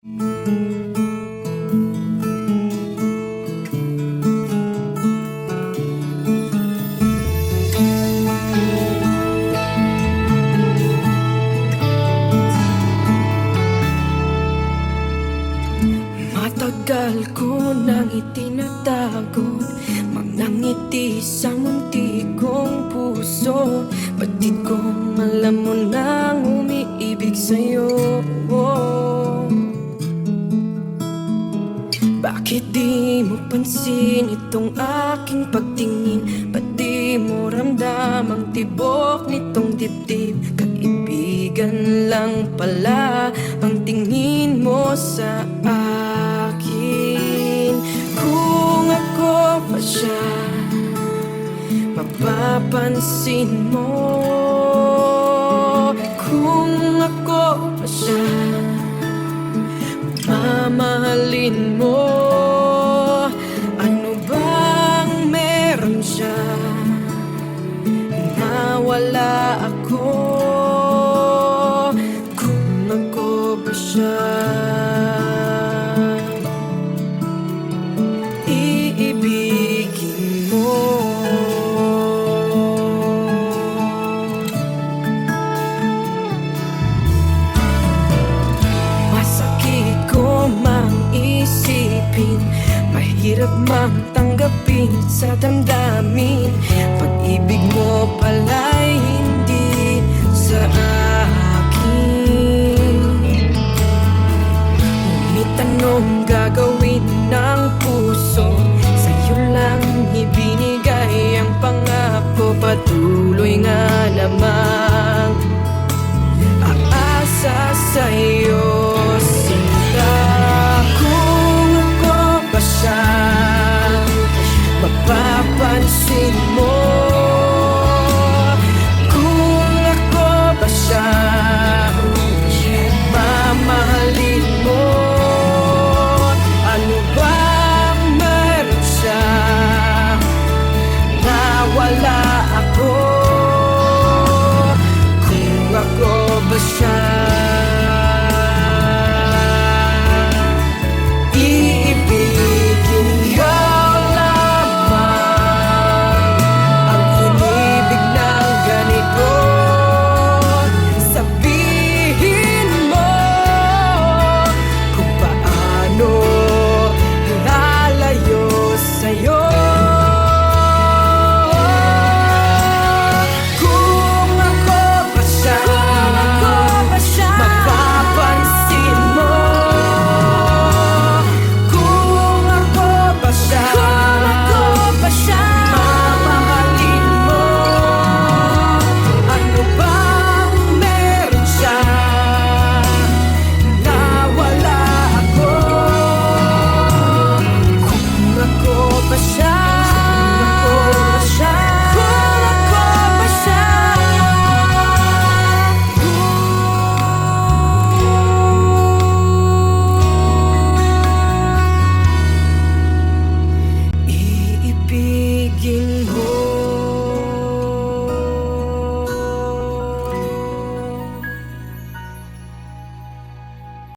Matagal ko nang itinatago mga ngiti sa munti kong puso. Batid kong alam mo nang umiibig sa'yo. Bakit di mo pansin itong aking pagtingin? Ba't di mo ramdam ang tibok nitong dibdib? Kaibigan lang pala ang tingin mo sa akin. Kung ako pa siya, mapapansin mo. Kung ako pa siya, mamahalin mo. Ano bang meron siya na wala ako? Kung ako ba siya, iibigin mo. Masakit ko mang isipin, mahirap mang tanggapin sa damdamin. Pag-ibig mo pala'y hindi sa akin. Ngunit anong gagawin ng puso? Sa'yo lang ibinigay ang pangako. Patuloy nga namang aasa sa'yo.